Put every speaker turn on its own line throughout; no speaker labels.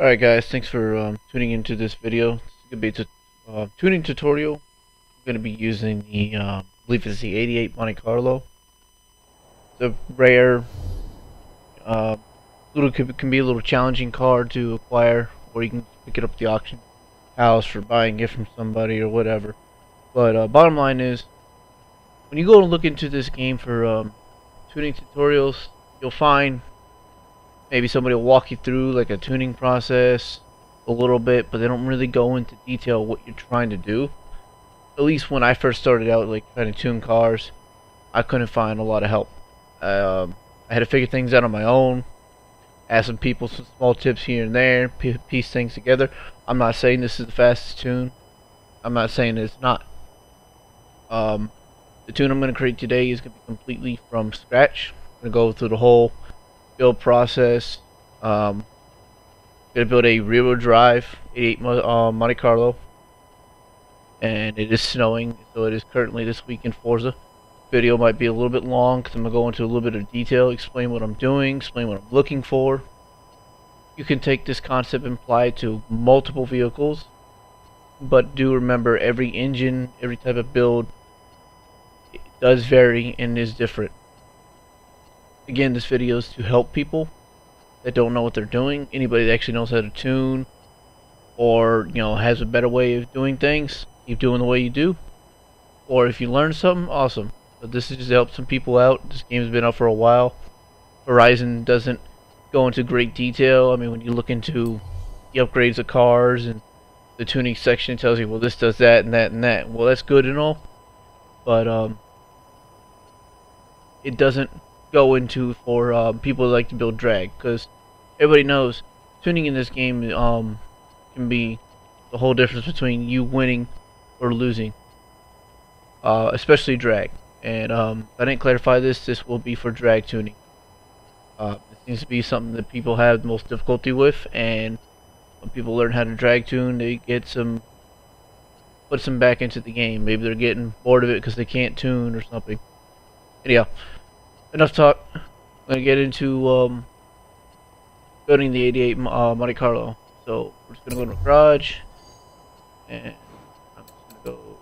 Alright guys, thanks for tuning into this video. This is going to be a tuning tutorial. I'm going to be using the, I believe it's the 88 Monte Carlo. It's a rare, uh, can be a little challenging car to acquire, or you can pick it up at the auction house for buying it from somebody or whatever. But bottom line is, when you go and look into this game for tuning tutorials, you'll find maybe somebody will walk you through like a tuning process a little bit, but they don't really go into detail what you're trying to do. At least when I first started out like trying to tune cars, I couldn't find a lot of help. I had to figure things out on my own, ask some people some small tips here and there, piece things together. I'm not saying this is the fastest tune. I'm not saying it's not. The tune I'm going to create today is going to be completely from scratch. I'm going to go through the whole build process. Gonna build a rear-wheel drive 88 Monte Carlo, and it is snowing, so it is currently this week in Forza. Video might be a little bit long because I'm gonna go into a little bit of detail, explain what I'm doing, explain what I'm looking for. You can take this concept and apply it to multiple vehicles, but do remember every engine, every type of build, it does vary and is different. Again, this video is to help people that don't know what they're doing. Anybody that actually knows how to tune, or has a better way of doing things, keep doing the way you do. Or if you learn something, awesome. But this is just to help some people out. This game's been out for a while. Horizon doesn't go into great detail. I mean, when you look into the upgrades of cars and the tuning section, it tells you, well, this does that and that and that. Well, that's good and all, but it doesn't go into for people who like to build drag, because everybody knows tuning in this game can be the whole difference between you winning or losing, especially drag. And if I didn't clarify this will be for drag tuning. It seems to be something that people have the most difficulty with, and when people learn how to drag tune, they get puts them back into the game. Maybe they're getting bored of it because they can't tune or something. Anyhow, enough talk. I'm gonna get into building the 88 Monte Carlo. So we're just gonna go to the garage, and I'm just gonna go.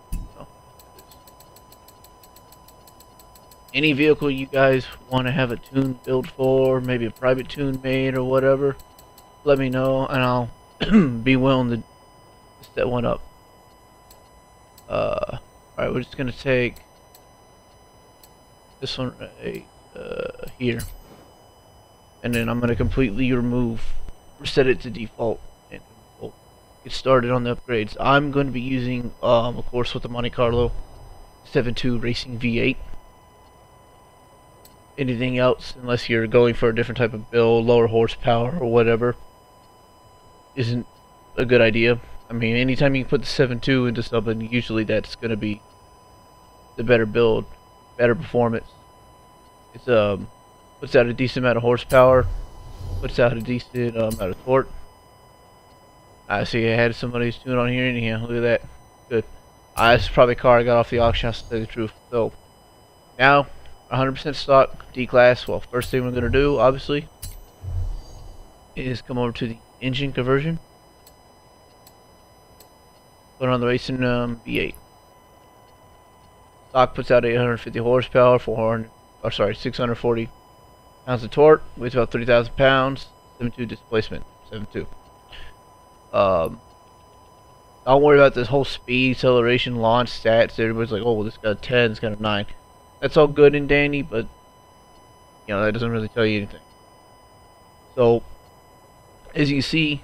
Any vehicle you guys want to have a tune built for, maybe a private tune made or whatever, let me know, and I'll be willing to set one up. All right, we're just gonna take this one right here, and then I'm going to completely reset it to default, and we'll get started on the upgrades. I'm going to be using of course, with the Monte Carlo 7.2 Racing V8. Anything else, unless you're going for a different type of build, lower horsepower or whatever, isn't a good idea. I mean, anytime you can put the 7.2 into something, usually that's going to be the better build, better performance. It's puts out a decent amount of horsepower, puts out a decent amount of torque. I see I had somebody's tune on here anyhow. Look at that. Good. This is probably a car I got off the auction house, to tell you the truth. So now 100% stock D-class. Well, first thing we're gonna do, obviously, is come over to the engine conversion. Put on the racing V8. Stock puts out 850 horsepower, 640 pounds of torque, weighs about 30,000 pounds, 7.2 displacement, 7.2. Don't worry about this whole speed, acceleration, launch stats. Everybody's like, oh, well, this got a 10, it's got a 9. That's all good and dandy, but that doesn't really tell you anything. So, as you see,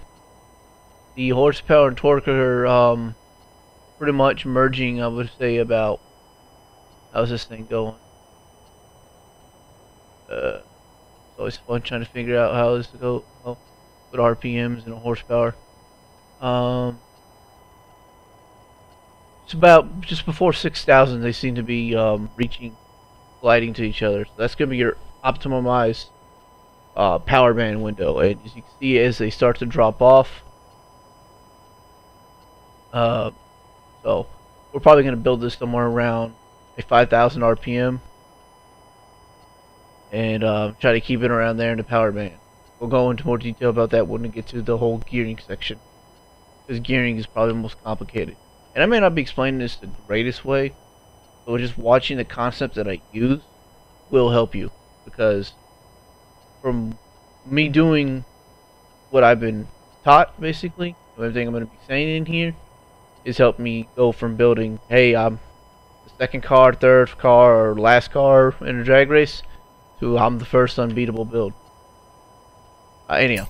the horsepower and torque are pretty much merging. I would say about, how's this thing going? It's always fun trying to figure out how this goes. Oh, with RPMs and horsepower. It's about just before 6,000. They seem to be gliding to each other. So that's going to be your optimized power band window. And as you can see, as they start to drop off, so we're probably going to build this somewhere around a 5,000 RPM. And try to keep it around there in the power band. we'll go into more detail about that when we get to the whole gearing section, because gearing is probably the most complicated. And I may not be explaining this the greatest way, but just watching the concept that I use will help you, because from me doing what I've been taught, basically, everything I'm going to be saying in here has helped me go from building, hey, I'm the second car, third car, or last car in a drag race, to I'm the first unbeatable build. Anyhow,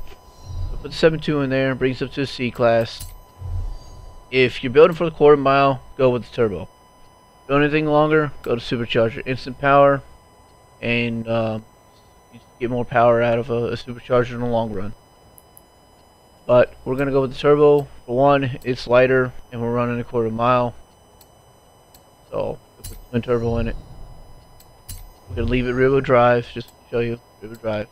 so put the 7.2 in there, brings up to the C class. If you're building for the quarter mile, go with the turbo. Build anything longer, go to supercharger, instant power, and you get more power out of a supercharger in the long run. But we're gonna go with the turbo. For one, it's lighter, and we're running a quarter mile, so we'll put the twin turbo in it. We're gonna leave it rear wheel drive, just to show you rear wheel drive.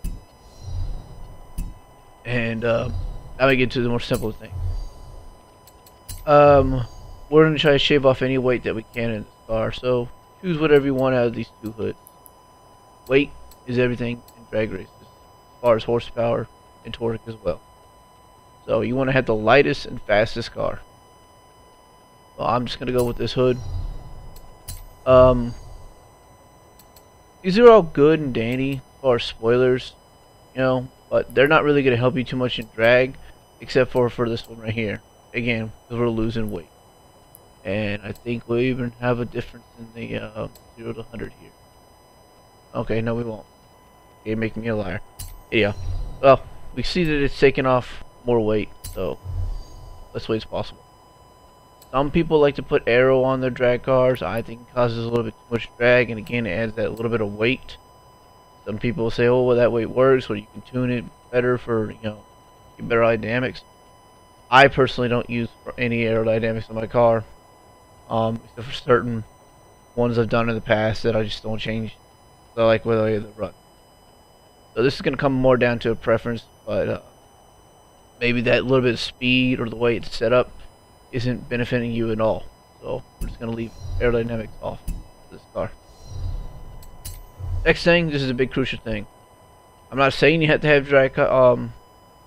And now we get to the more simple thing. We're gonna try to shave off any weight that we can in this car. So choose whatever you want out of these two hoods. Weight is everything in drag races, as far as horsepower and torque as well. So you want to have the lightest and fastest car. Well, I'm just gonna go with this hood. These are all good and dandy as far as spoilers, you know, but they're not really gonna help you too much in drag, except for this one right here. Again, because we're losing weight. And I think we'll even have a difference in the 0 to 100 here. Okay, no we won't. You're making me a liar. Yeah. Well, we see that it's taking off more weight, so less weight as possible. Some people like to put aero on their drag cars. I think it causes a little bit too much drag, and again, it adds that little bit of weight. Some people say, oh, well, that weight works, or you can tune it better for, you know, get better aerodynamics. I personally don't use any aerodynamics on my car, except for certain ones I've done in the past that I just don't change. So I like the way they run. So this is going to come more down to a preference, but maybe that little bit of speed or the way it's set up isn't benefiting you at all. So we're just going to leave aerodynamics off this car. Next thing, this is a big crucial thing. I'm not saying you have to have drag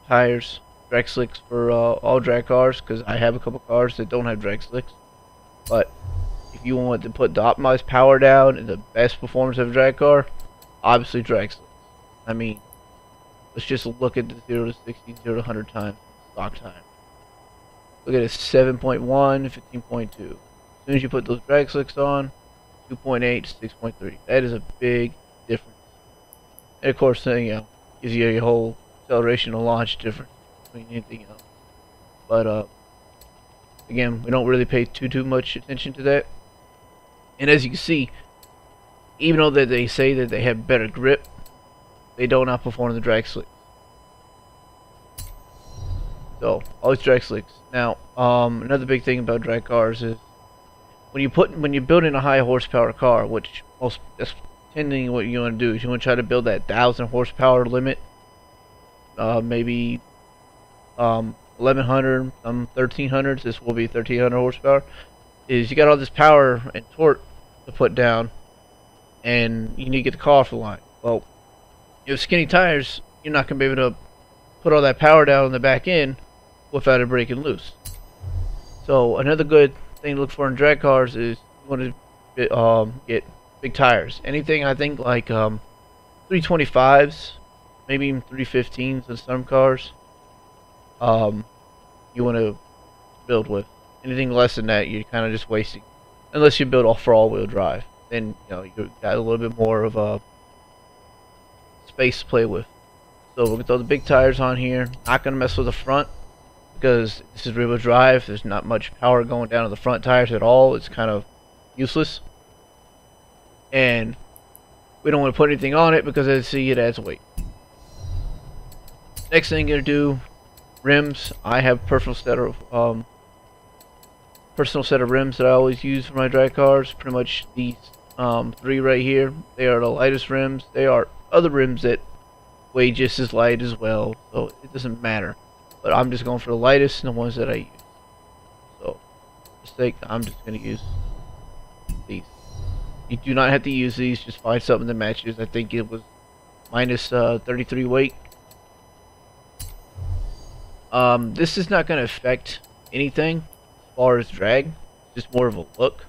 tires, drag slicks for all drag cars, because I have a couple cars that don't have drag slicks. But if you want to put the optimized power down and the best performance of a drag car, obviously drag slicks. I mean, let's just look at the 0 to 60, 0 to 100 time stock time. Look at it, 7.1, 15.2. As soon as you put those drag slicks on, 2.8 to 6.3. That is a big difference. And of course, you know, gives you a whole acceleration and launch difference between anything else. But again, we don't really pay too much attention to that. And as you can see, even though that they say that they have better grip, they don't outperform the drag slicks. So always drag slicks. Now, another big thing about drag cars is when you're building a high horsepower car, which that's tending what you want to do is you want to try to build that 1,000 horsepower limit, maybe 1,100, 1,300. This will be 1,300 horsepower. Is you got all this power and torque to put down, and you need to get the car off the line. Well, you have skinny tires, you're not going to be able to put all that power down on the back end without it breaking loose. So another good thing to look for in drag cars is you want to get big tires. Anything I think like 325s, maybe even 315s in some cars. You want to build with. Anything less than that, you're kind of just wasting. Unless you build for all-wheel drive, then you know you got a little bit more of a space to play with. So we're gonna throw the big tires on here. Not gonna mess with the front because this is rear-wheel drive. There's not much power going down to the front tires at all. It's kind of useless, and we don't want to put anything on it because as you see, it adds weight. Next thing you're gonna do, rims. I have personal set of rims that I always use for my drag cars. Pretty much these three right here. They are the lightest rims. They are other rims that weigh just as light as well, so it doesn't matter. But I'm just going for the lightest and the ones that I use. So, for sake, I'm just going to use these. You do not have to use these. Just find something that matches. I think it was minus 33 weight. This is not going to affect anything as far as drag. It's just more of a look.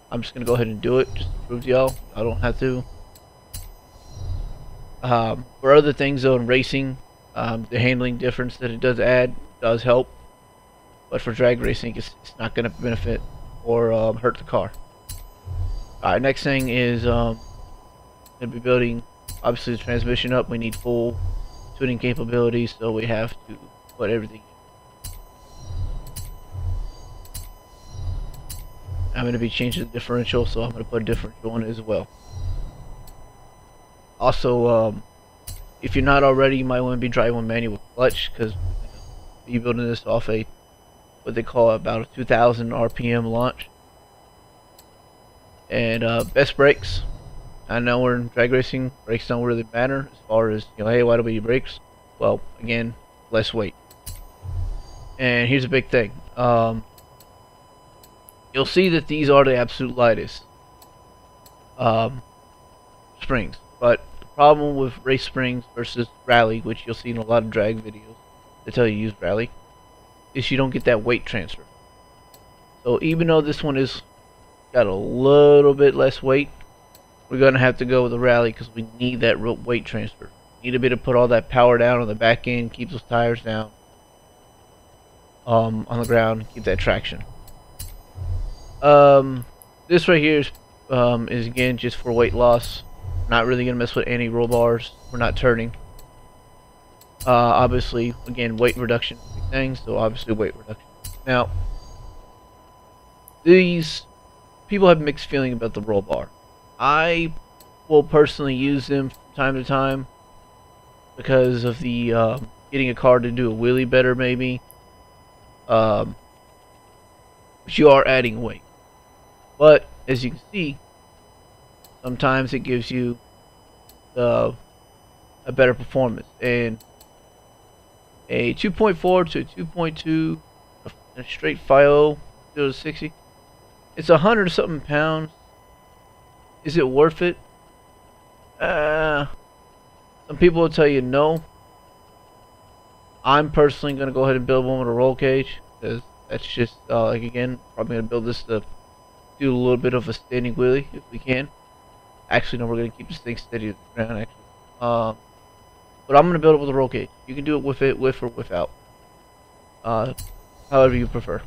I'm just going to go ahead and do it just to prove to y'all. I don't have to. For other things though in racing, the handling difference that it does add does help. But for drag racing, it's not going to benefit or hurt the car. Alright, next thing is going to be building, obviously, the transmission up. We need full tuning capabilities, so we have to put everything in. I'm going to be changing the differential, so I'm going to put a differential on it as well. Also, if you're not already, you might want to be driving one manual clutch, because we're going to be building this off a what they call about a 2000 RPM launch. And best brakes. I know we're in drag racing, brakes don't really matter as far as, you know, hey, why do we need brakes? Well, again, less weight. And here's a big thing. You'll see that these are the absolute lightest springs. But the problem with race springs versus rally, which you'll see in a lot of drag videos that tell you to use rally, is you don't get that weight transfer. So even though this one is got a little bit less weight, we're gonna have to go with the rally because we need that real weight transfer. Need a bit to put all that power down on the back end, keep those tires down on the ground, keep that traction. This right here is again just for weight loss. Not really gonna mess with any roll bars. We're not turning. Obviously, again, weight reduction is a big thing, so obviously weight reduction. Now, these people have mixed feeling about the roll bar. I will personally use them from time to time because of the getting a car to do a wheelie better, maybe. But you are adding weight. But as you can see, sometimes it gives you a better performance. And a 2.4 to a 2.2, a straight 5.0, 0 to 60. It's 100 something pounds. Is it worth it? Some people will tell you no. I'm personally going to go ahead and build one with a roll cage, because that's just, like, again, probably going to build this to do a little bit of a standing wheelie if we can. Actually, no, we're going to keep this thing steady to the ground, actually. But I'm going to build it with a roll cage. You can do it with or without. However you prefer.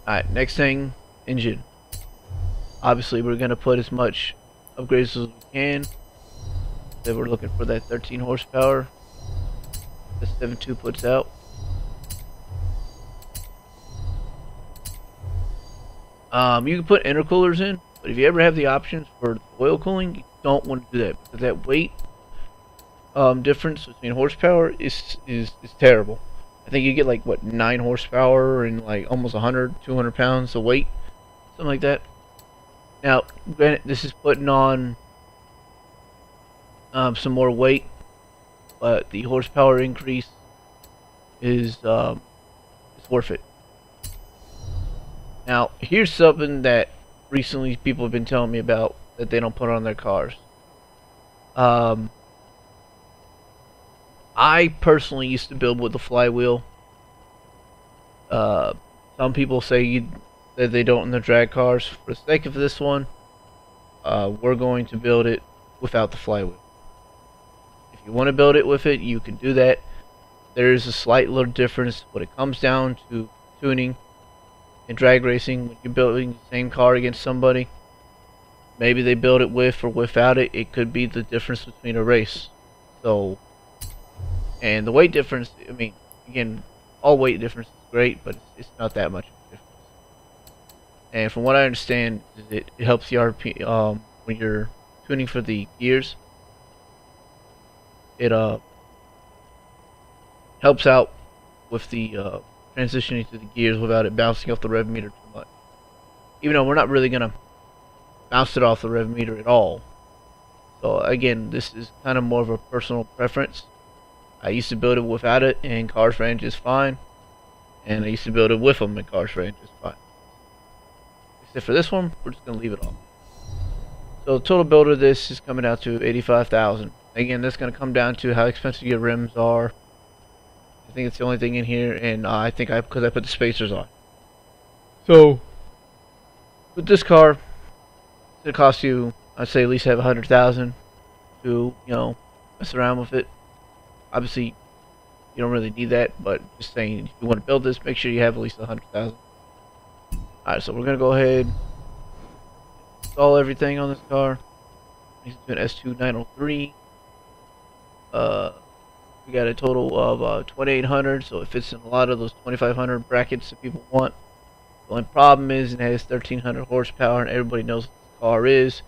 Alright, next thing, engine. Obviously, we're going to put as much upgrades as we can. Then we're looking for that 13 horsepower. The 7.2 puts out. You can put intercoolers in, but if you ever have the options for oil cooling, you don't want to do that, because that weight difference between horsepower is terrible. I think you get like, what, 9 horsepower and like almost 200 pounds of weight, something like that. Now, granted, this is putting on some more weight, but the horsepower increase is worth it. Now, here's something that recently people have been telling me about that they don't put on their cars. I personally used to build with the flywheel. Some people say that they don't in their drag cars. For the sake of this one, we're going to build it without the flywheel. If you want to build it with it, you can do that. There is a slight little difference when it comes down to tuning and drag racing. When you're building the same car against somebody, maybe they build it with or without it. It could be the difference between a race. So, and the weight difference, I mean, again, all weight difference is great, but it's not that much of a difference. And from what I understand, it helps the RP when you're tuning for the gears. It helps out with the transitioning to the gears without it bouncing off the rev meter too much. Even though we're not really gonna bounce it off the rev meter at all. So again, this is kind of more of a personal preference. I used to build it without it, and cars ran just fine. And I used to build it with them, and cars ran just fine. Except for this one, we're just gonna leave it off. So the total build of this is coming out to $85,000. Again, that's going to come down to how expensive your rims are. I think it's the only thing in here, and I think because I put the spacers on. So, with this car, it's going to cost you, I'd say, at least have 100,000 to, mess around with it. Obviously, you don't really need that, but just saying, if you want to build this, make sure you have at least 100,000. Alright, so we're going to go ahead and install everything on this car. It's an S2903. We got a total of 2,800, so it fits in a lot of those 2,500 brackets that people want. The only problem is it has 1,300 horsepower, and everybody knows what this car is.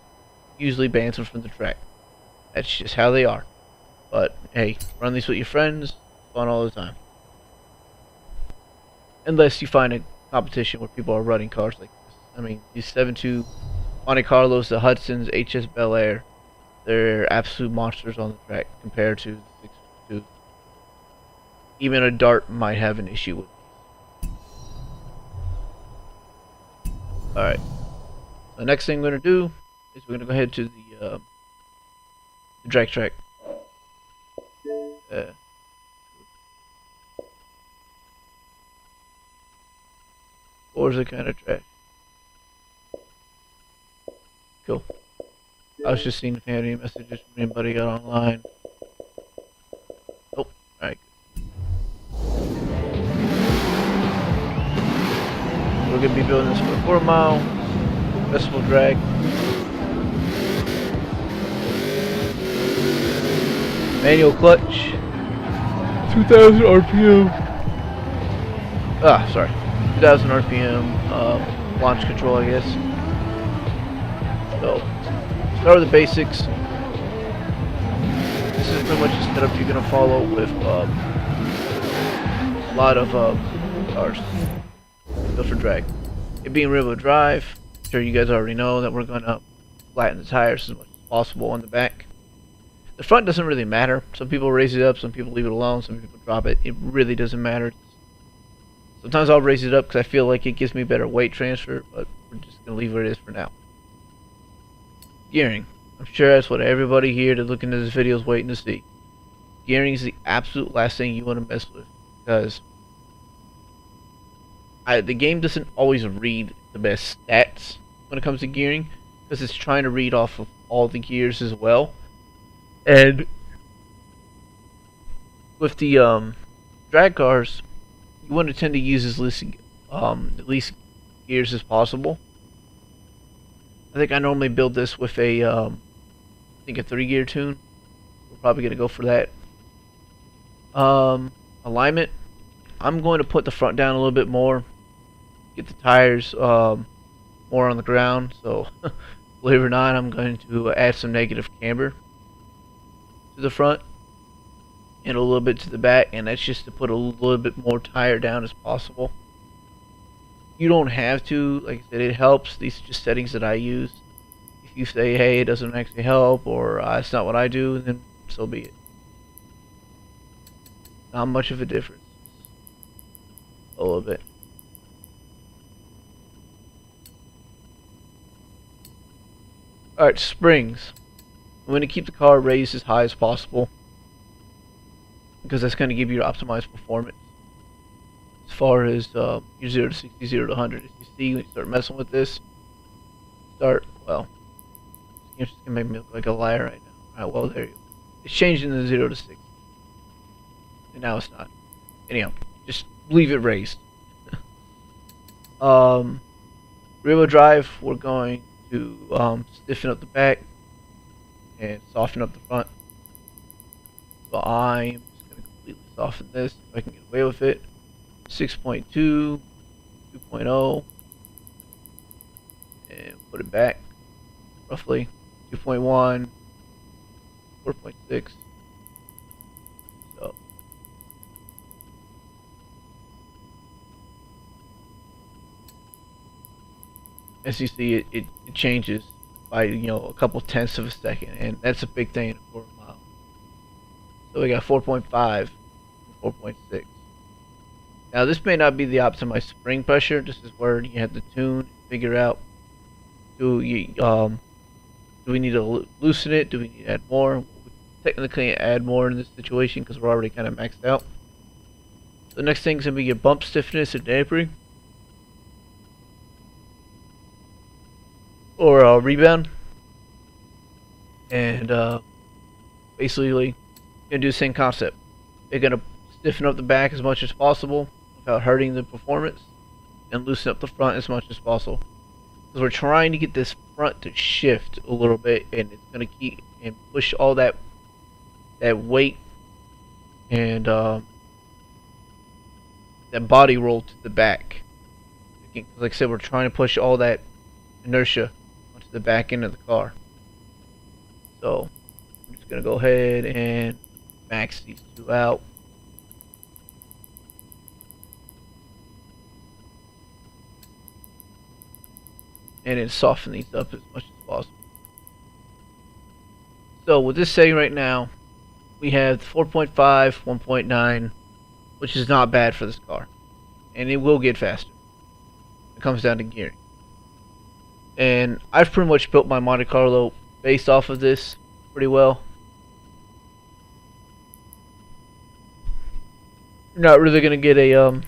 Usually bans them from the track. That's just how they are. But hey, run these with your friends. Fun all the time. Unless you find a competition where people are running cars like this. I mean, these 7.2 Monte Carlos, the Hudsons, HS Bel Air, they're absolute monsters on the track compared to the 6.2. Even a Dart might have an issue with these. Alright. The next thing we're going to do is we're going to go ahead to the drag track. Forza kind of track. Cool. I was just seeing if you had any messages from anybody got online. Oh, alright. We're going to be building this for a 4 mile festival drag. Manual clutch. 2,000 RPM. Sorry. 2,000 RPM launch control, I guess. So, start with the basics. This is pretty much the setup you're going to follow with a lot of cars built for drag. It being rear-wheel drive, I'm sure you guys already know that we're going to flatten the tires as much as possible on the back. The front doesn't really matter. Some people raise it up, some people leave it alone, some people drop it. It really doesn't matter. Sometimes I'll raise it up because I feel like it gives me better weight transfer, but we're just going to leave where it is for now. Gearing. I'm sure that's what everybody here that's looking at this video is waiting to see. Gearing is the absolute last thing you want to mess with, because the game doesn't always read the best stats when it comes to gearing, because it's trying to read off of all the gears as well. And with the drag cars, you want to tend to use as least gears as possible. I think I normally build this with a I think a 3-gear tune. We're probably going to go for that. Alignment, I'm going to put the front down a little bit more, get the tires more on the ground. So believe it or not, I'm going to add some negative camber to the front and a little bit to the back, and that's just to put a little bit more tire down as possible. You don't have to, like I said, it helps. These are just settings that I use. If you say, hey, it doesn't actually help, or it's not what I do, then so be it. Not much of a difference. A little bit. Alright, springs. I'm going to keep the car raised as high as possible, because that's going to give you optimized performance. As far as your 0 to 60, 0 to 100. As you see, when you start messing with this, well, you're just going to make me look like a liar right now. Alright, well, there you go. It's changing the 0 to 60. And now it's not. Anyhow, just leave it raised. Rear-wheel drive, we're going to stiffen up the back and soften up the front. So I'm just going to completely soften this if I can get away with it. 6.2, 2.0, and put it back roughly 2.1, 4.6. So as you see, it changes by a couple tenths of a second, and that's a big thing in a quarter mile. So we got 4.5 and 4.6. Now this may not be the optimized spring pressure. This is where you have to tune, figure out, do we need to loosen it? Do we need to add more? technically add more in this situation because we're already kind of maxed out. The next thing is going to be your bump stiffness and damping, or rebound. And basically, going to do the same concept. They're going to stiffen up the back as much as possible without hurting the performance, and loosen up the front as much as possible. Because we're trying to get this front to shift a little bit, and it's going to keep and push all that weight and that body roll to the back. Like I said, we're trying to push all that inertia onto the back end of the car. So I'm just going to go ahead and max these two out. And then soften these up as much as possible. So with this setting right now, we have 4.5, 1.9, which is not bad for this car. And it will get faster. It comes down to gearing. And I've pretty much built my Monte Carlo based off of this pretty well. You're not really going to get a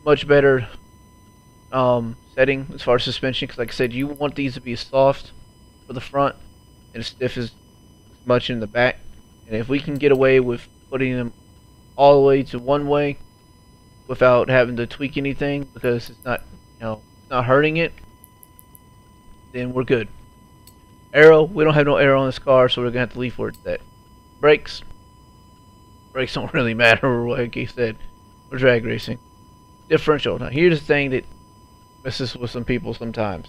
much better setting as far as suspension, because like I said, you want these to be soft for the front and stiff as much in the back. And if we can get away with putting them all the way to one way without having to tweak anything, because it's not, it's not hurting it, then we're good. Aero, we don't have no aero on this car, so we're gonna have to leave where it's at. Brakes don't really matter, like I said, we're drag racing. Differential. Now here's the thing that messes with some people sometimes.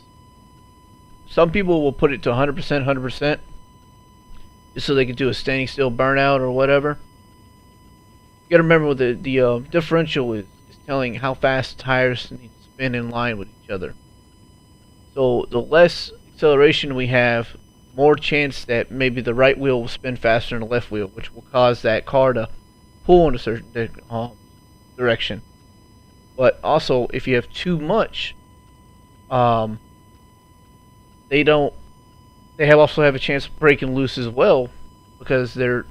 Some people will put it to 100%, just so they can do a standing still burnout or whatever. You gotta remember the differential is telling how fast tires need to spin in line with each other. So the less acceleration we have, more chance that maybe the right wheel will spin faster than the left wheel, which will cause that car to pull in a certain direction. But also, if you have too much, they also have a chance of breaking loose as well, because they're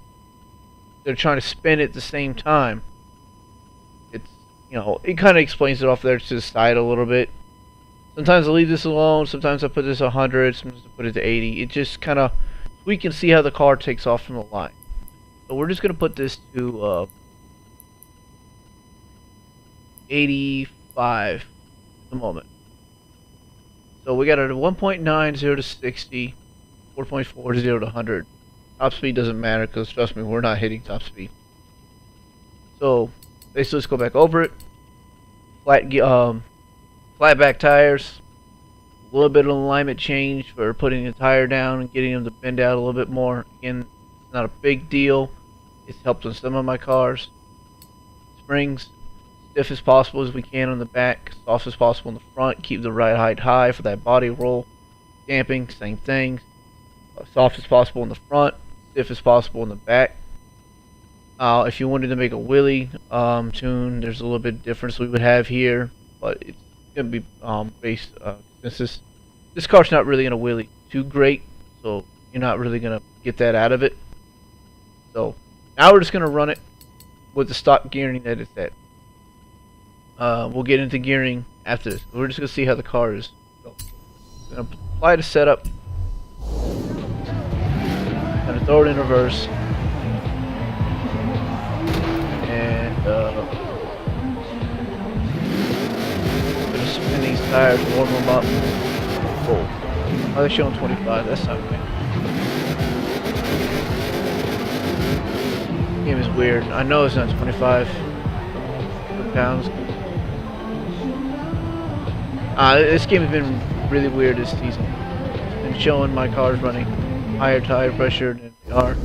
trying to spin at the same time. It's, it kind of explains it off there to the side a little bit. Sometimes I leave this alone, sometimes I put this 100, sometimes I put it to 80. It just kind of, we can see how the car takes off from the line. So we're just going to put this to 85 at the moment. So we got it at 1.9, 0 to 60, 4.4, 0 to 100. Top speed doesn't matter, because trust me, we're not hitting top speed. So basically, let's go back over it. Flat back tires. A little bit of alignment change for putting the tire down and getting them to bend out a little bit more. Again, it's not a big deal. It's helped on some of my cars. Springs, stiff as possible as we can on the back, soft as possible in the front. Keep the ride height high for that body roll. Damping, same thing. Soft as possible in the front, stiff as possible in the back. If you wanted to make a wheelie tune, there's a little bit of difference we would have here, but it's gonna be based since this car's not really gonna wheelie too great, so you're not really gonna get that out of it. So now we're just gonna run it with the stock gearing that it's at. We'll get into gearing after this. We're just gonna see how the car is. So I'm gonna apply the setup. Gonna throw it in reverse, and gonna spin these tires, warm them up. Oh, they're showing 25. That's not good. This game is weird. I know it's not 25 pounds. This game has been really weird this season. It's been showing my cars running higher tire pressure than they are,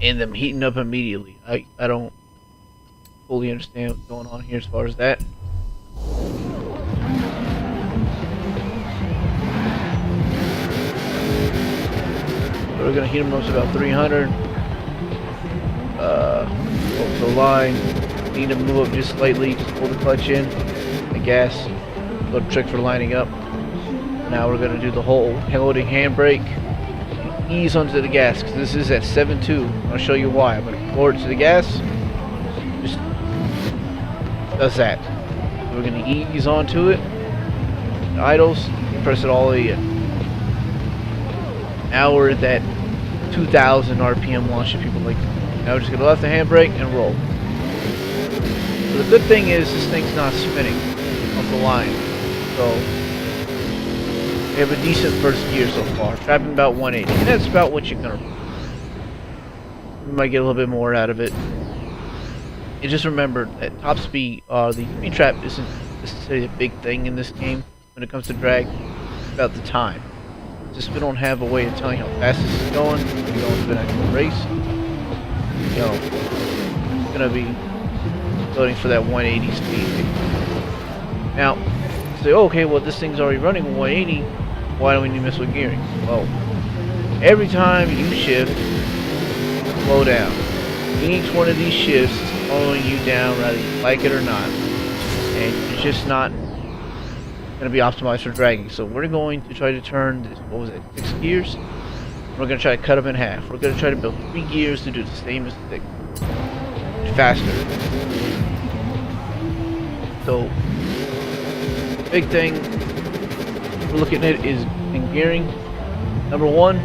and them heating up immediately. I don't fully understand what's going on here as far as that. So we're gonna heat them up to about 300. Over the line. Need to move up just slightly. Just pull the clutch in. The gas. Little trick for lining up. Now we're going to do the whole loading handbrake. ease onto the gas because this is at 7.2. I'll show you why. I'm going to forward to the gas. Just does that. So we're going to ease onto it. Idles. Press it all the way in. Now we're at that 2,000 RPM launch that people like. Now we're just going to left the handbrake and roll. So the good thing is this thing's not spinning off the line. So we have a decent first gear so far. Trapping about 180. And that's about what you're going to. You might get a little bit more out of it. And just remember that top speed, the speed trap isn't necessarily a big thing in this game when it comes to drag. It's about the time. Just we don't have a way of telling how fast this is going. We're going to an actual race. You know, it's gonna be loading for that 180 speed. Now, say, oh, okay, well this thing's already running 180. Why do we need to mess with gearing? Well, every time you shift, slow down. Each one of these shifts is slowing you down, whether you like it or not, and it's just not going to be optimized for dragging. So we're going to try to turn this, what was it, 6 gears? We're going to try to cut them in half. We're going to try to build 3 gears to do the same mistake faster. So big thing we're looking at is in gearing. Number 1,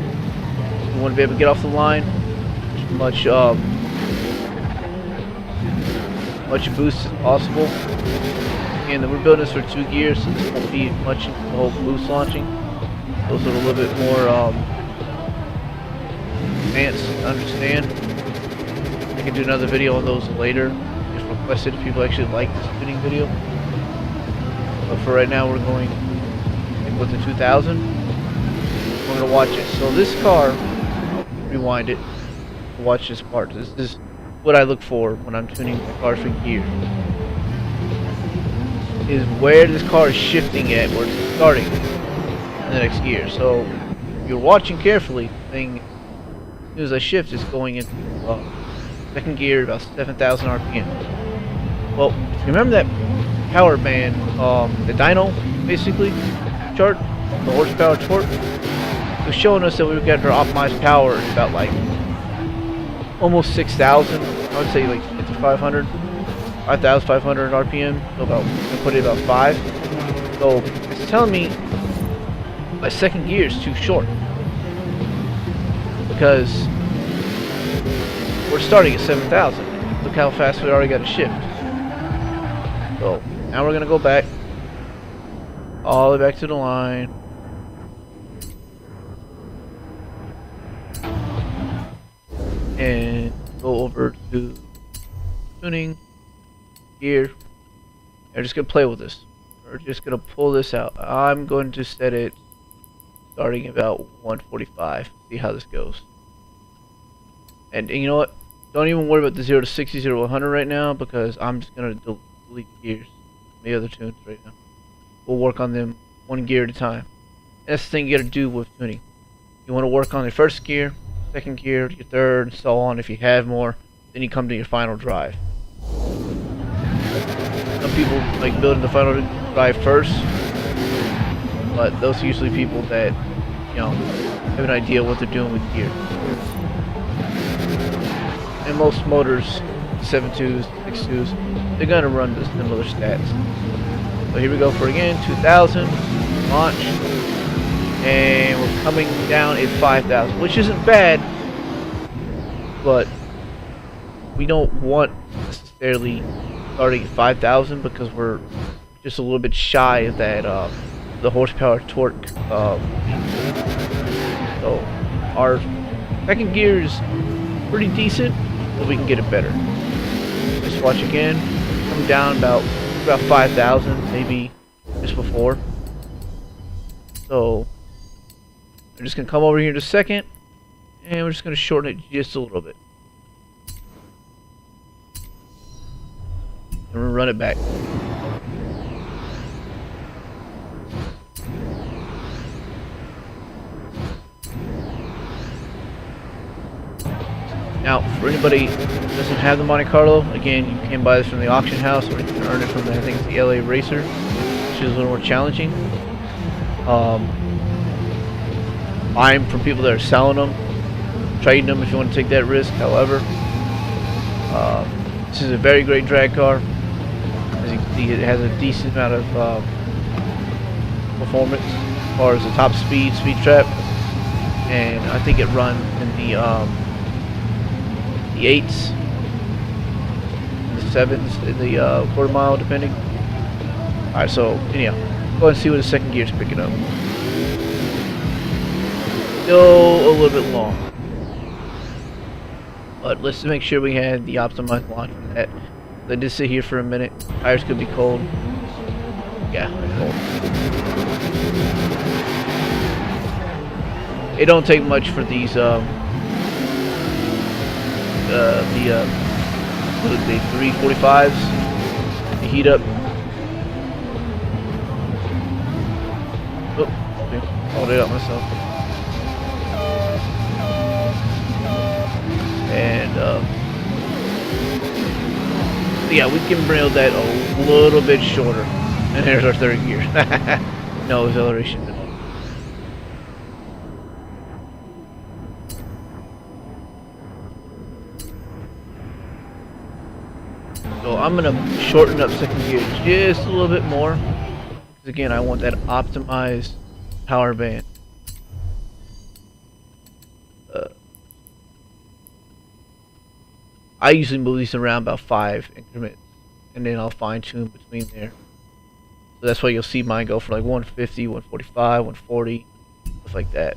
we want to be able to get off the line as much boost as possible. And then we're building this for 2 gears, so this won't be much into the whole boost launching. Those are a little bit more advanced to understand. I can do another video on those later if requested, if people actually like this tuning video. But for right now, we're going with the 2000. We're going to watch it. So this car, rewind it, watch this part. This is what I look for when I'm tuning the car for gear. Is where this car is shifting at, where it's starting in the next gear. So if you're watching carefully, the thing, as soon as I shift, it's going into second gear, about 7,000 RPM. Well, if you remember that power band, the dyno, basically, chart, the horsepower torque, it was showing us that we would get our optimized power at about like almost 6,000. I would say like 5,500. 5,500 RPM, so about, I put it about 5. So it's telling me my second gear is too short because we're starting at 7,000. Look how fast we already got to shift. So now we're gonna go back all the way back to the line. And go over to tuning. Gear. I'm just gonna play with this. We're just gonna pull this out. I'm going to set it starting about 145. See how this goes. And you know what? Don't even worry about the 0 to 60, 0 to 100 right now because I'm just gonna delete gears. The other tunes right now. We'll work on them 1 gear at a time. And that's the thing you gotta do with tuning. You want to work on your first gear, second gear, your third, and so on. If you have more, then you come to your final drive. Some people like building the final drive first, but those are usually people that, you know, have an idea what they're doing with gear. And most motors, 7.2s, 6.2s, they're gonna run the similar stats. So here we go for again, 2,000, launch, and we're coming down at 5,000, which isn't bad, but we don't want necessarily starting at 5,000 because we're just a little bit shy of that the horsepower torque. So our second gear is pretty decent, but we can get it better. Just watch again. Come down about 5,000, maybe just before. So I'm just gonna come over here in a second, and we're just gonna shorten it just a little bit. And we'll run it back. Now, for anybody who doesn't have the Monte Carlo, again, you can buy this from the auction house, or you can earn it from the, I think it's the LA Racer, which is a little more challenging. buy them from people that are selling them, trading them if you want to take that risk. However, this is a very great drag car. As you can see, it has a decent amount of performance as far as the top speed trap, and I think it runs in the 8s, the 7s, in the quarter mile, depending. Alright, so anyhow, go ahead and see what the second gear is picking up. Still a little bit long, but let's make sure we had the optimized launch for that. Let this sit here for a minute. Tires could be cold. Yeah, cold. It don't take much for these what are they, 345s to heat up. Oh, called it out myself. And yeah, we can build that a little bit shorter. And there's our third gear. No acceleration at all. So I'm gonna shorten up second gear just a little bit more, because again, I want that optimized power band. I usually move these around about 5 increments, and then I'll fine tune between there. So that's why you'll see mine go for like 150, 145, 140, stuff like that.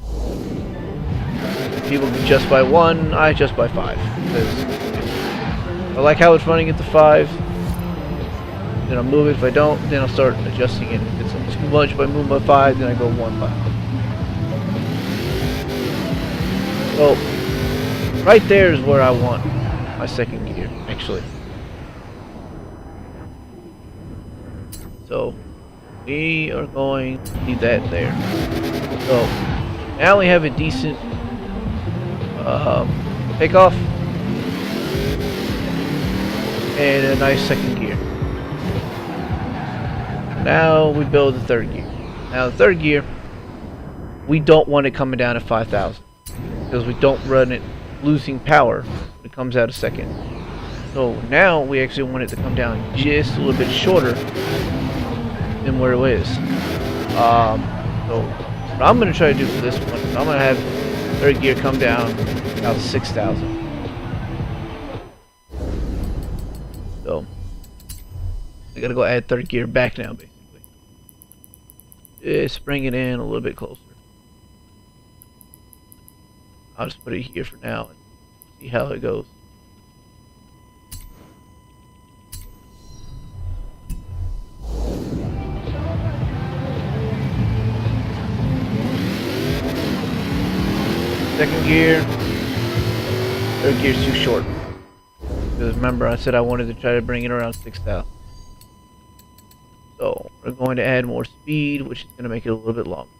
People can adjust by 1, I adjust by 5. Because I like how it's running at the 5, then I'll move it. If I don't, then I'll start adjusting it. If it's too much by moving by 5, then I go 1 by 5. So right there is where I want my second gear, actually. So we are going to leave that there. So now we have a decent takeoff and a nice second gear. Now we build the third gear. Now the third gear, we don't want it coming down at 5,000 because we don't run it losing power when it comes out a second. So now we actually want it to come down just a little bit shorter than where it is. So what I'm going to try to do for this one, I'm going to have third gear come down about 6,000. So I got to go add third gear back now, basically. Just bring it in a little bit closer. I'll just put it here for now and see how it goes. Second gear, third gear's too short. Because remember, I said I wanted to try to bring it around 6,000. So we're going to add more speed, which is going to make it a little bit longer.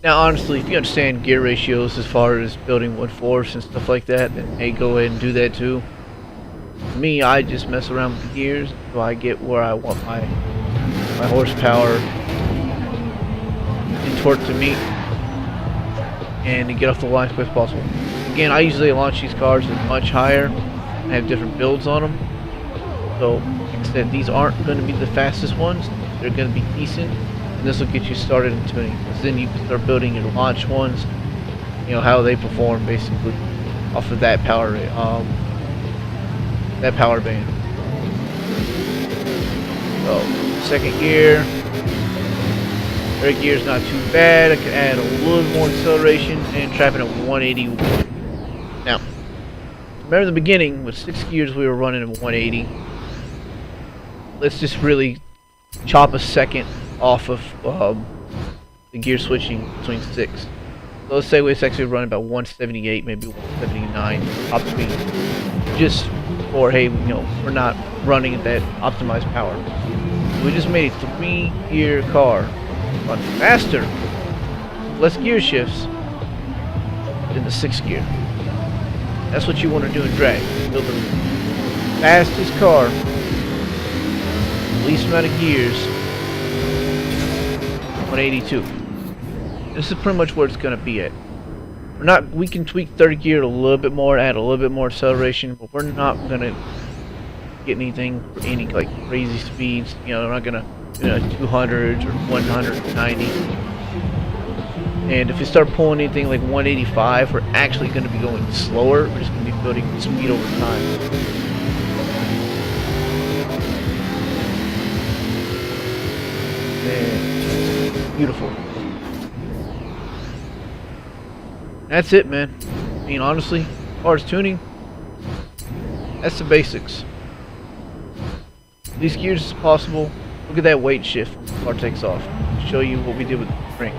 Now, honestly, if you understand gear ratios as far as building 1/4 and stuff like that, then hey, go ahead and do that too. For me, I just mess around with the gears so I get where I want my horsepower and torque to meet, and to get off the line as quick as possible. Again, I usually launch these cars at much higher. I have different builds on them. So, like I said, these aren't going to be the fastest ones. They're going to be decent. And this will get you started in tuning. Because then you can start building your launch ones. You know, how they perform basically off of that power band. So, second gear. Third gear's not too bad. I can add a little more acceleration and trap it at 181. Now, remember in the beginning with 6 gears we were running at 180. Let's just really chop a second off of the gear switching between 6. So let's say it's actually running about 178, maybe 179 top speed. Just for, hey, you know, we're not running at that optimized power. We just made a 3-gear car run faster, less gear shifts than the 6th gear. That's what you want to do in drag. Build the fastest car least amount of gears, 182. This is pretty much where it's gonna be at. We can tweak third gear a little bit more, add a little bit more acceleration, but we're not gonna get anything for any like crazy speeds. You know, we're not gonna 200s or 190. And if we start pulling anything like 185, we're actually going to be going slower. We're just going to be building speed over time. And beautiful. That's it, man. I mean, honestly, as far as tuning, that's the basics. Least gears as possible. Look at that weight shift when the car takes off. I'll show you what we did with the spring.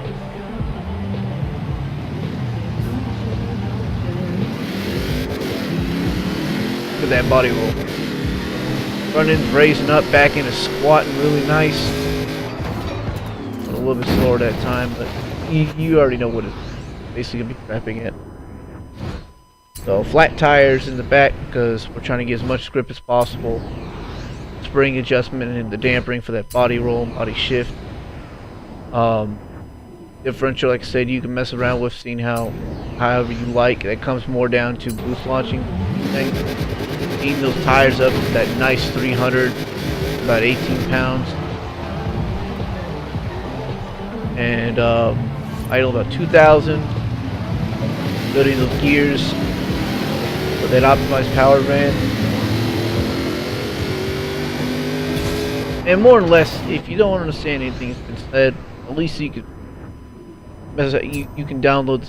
Look at that body roll. Front end's raising up, back end is squatting really nice. A little bit slower that time, but you already know what it's basically going to be crapping at. So flat tires in the back because we're trying to get as much grip as possible. Spring adjustment and the dampering for that body roll, body shift. Differential, like I said, you can mess around with, seeing however you like. That comes more down to boost launching thing. Eating those tires up to that nice 300, about 18 pounds. And idle about 2,000. Building those gears with that optimized power band. And more or less, if you don't understand anything that's been said, at least you can you can download,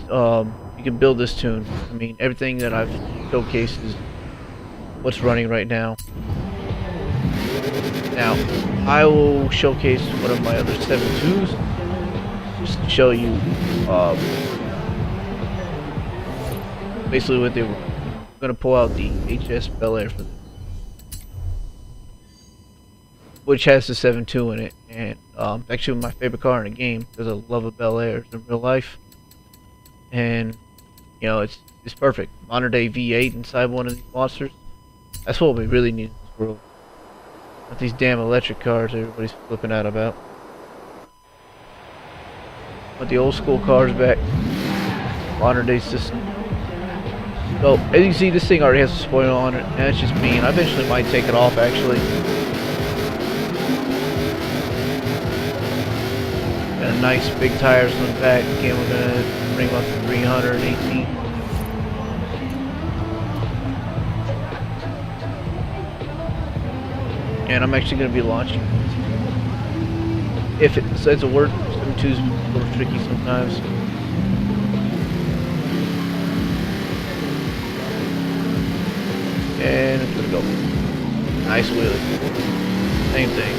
you can build this tune. I mean, everything that I've showcased is what's running right now. Now, I will showcase one of my other 7.2s just to show you basically what they were going to pull out the HS Bel Air for this, which has the 7.2 in it, and actually my favorite car in the game because I love a Bel Air in real life, and you know it's perfect. Modern day V8 inside one of these monsters. That's what we really need in this world. Not these damn electric cars everybody's flipping out about. But the old school cars back. Modern day system. So as you can see, this thing already has a spoiler on it, and that's just me. And I eventually might take it off actually. Got a nice big tires on the back. Again, we're gonna bring up to 318. And I'm actually going to be launching, if it decides to work. 7.2 is a little tricky sometimes. And it's going to go. Nice wheelie. Same thing.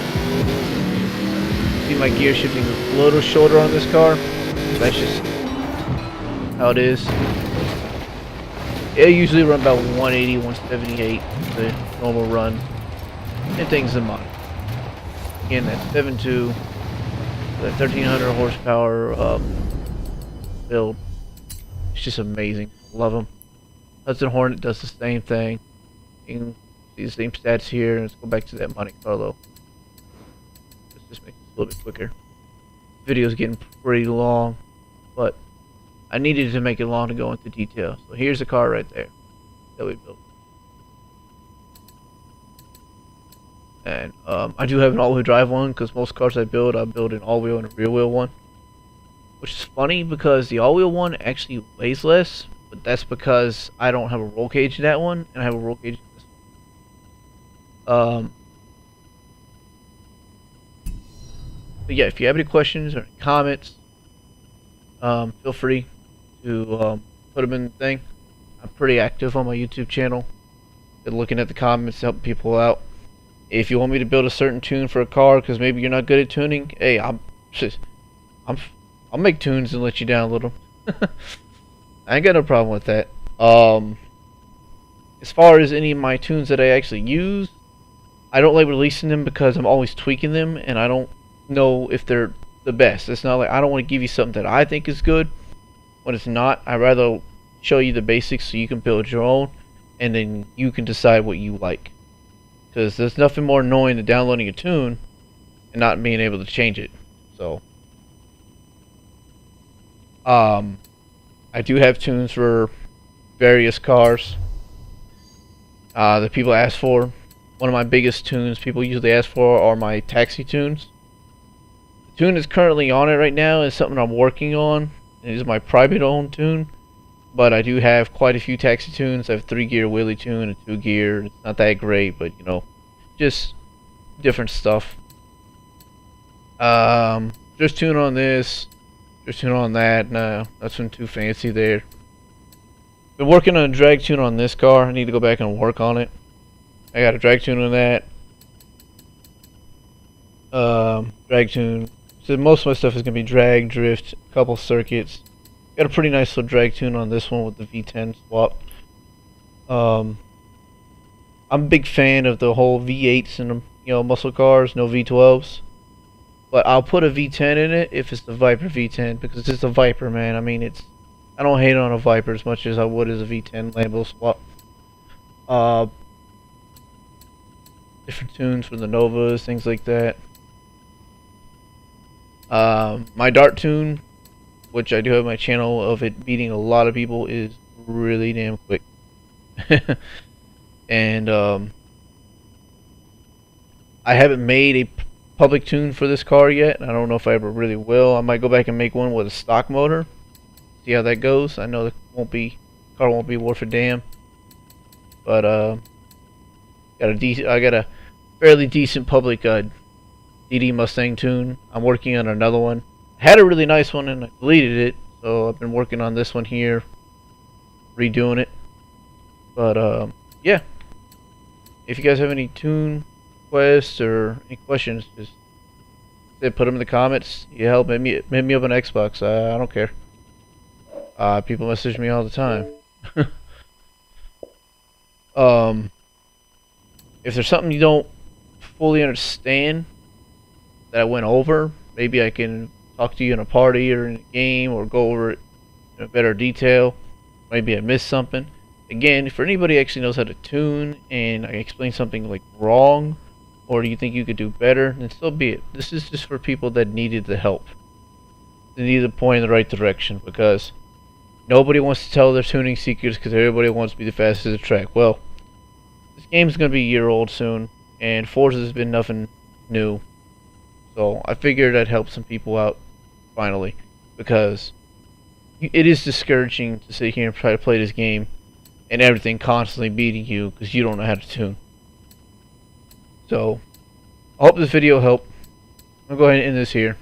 See my gear shifting a little shorter on this car. That's just how it is. It usually run about 180, 178, the normal run. And things in mind. Again, that 7.2, that 1300 horsepower build. It's just amazing. Love them. Hudson Hornet does the same thing. You can see the same stats here. Let's go back to that Monte Carlo. Let's just make it a little bit quicker. The video's getting pretty long, but I needed to make it long to go into detail. So here's the car right there that we built. And I do have an all-wheel drive one because most cars I build an all-wheel and a rear-wheel one. Which is funny because the all-wheel one actually weighs less, but that's because I don't have a roll cage in that one, and I have a roll cage in this one. But yeah, if you have any questions or any comments, feel free to put them in the thing. I'm pretty active on my YouTube channel. Been looking at the comments, helping people out. If you want me to build a certain tune for a car because maybe you're not good at tuning, hey, I'll make tunes and let you down a little. I ain't got no problem with that. As far as any of my tunes that I actually use, I don't like releasing them because I'm always tweaking them and I don't know if they're the best. It's not like I don't want to give you something that I think is good when it's not. I'd rather show you the basics so you can build your own and then you can decide what you like. Because there's nothing more annoying than downloading a tune and not being able to change it. So I do have tunes for various cars that people ask for. One of my biggest tunes people usually ask for are my taxi tunes. The tune that's currently on it right now is something I'm working on. It is my private owned tune, but I do have quite a few taxi tunes. I have 3-gear wheelie tune, a 2-gear. It's not that great, but you know, just different stuff. Just tune on this, just tune on that. No, that's not too fancy there. Been working on a drag tune on this car. I need to go back and work on it. I got a drag tune on that. Drag tune. So most of my stuff is gonna be drag, drift, a couple circuits. Got a pretty nice little drag tune on this one with the V10 swap. I'm a big fan of the whole V8s and muscle cars, no V12s. But I'll put a V10 in it if it's the Viper V10 because it's a Viper, man. I mean, I don't hate on a Viper as much as I would as a V10 Lambo swap. Different tunes for the Novas, things like that. My dart tune, which I do have on my channel of it beating a lot of people, is really damn quick. And I haven't made a public tune for this car yet. I don't know if I ever really will. I might go back and make one with a stock motor. See how that goes. I know the car won't be worth a damn. But I got a fairly decent public DD Mustang tune. I'm working on another one. I had a really nice one and I deleted it, so I've been working on this one here, redoing it. But yeah, if you guys have any tune requests or any questions, just put them in the comments. You help hit me up on Xbox. I don't care. People message me all the time. If there's something you don't fully understand that I went over, maybe I can talk to you in a party or in a game or go over it in better detail. Maybe I missed something. Again, for anybody who actually knows how to tune and I explain something like wrong, or do you think you could do better, then so be it. This is just for people that needed the help. They needed to point in the right direction, because nobody wants to tell their tuning secrets because everybody wants to be the fastest at the track. Well, this game's going to be a year old soon, and Forza has been nothing new. So I figured I'd help some people out, finally, because it is discouraging to sit here and try to play this game and everything constantly beating you because you don't know how to tune. So, I hope this video helped. I'll go ahead and end this here.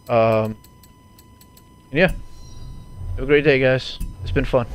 And yeah, have a great day, guys. It's been fun.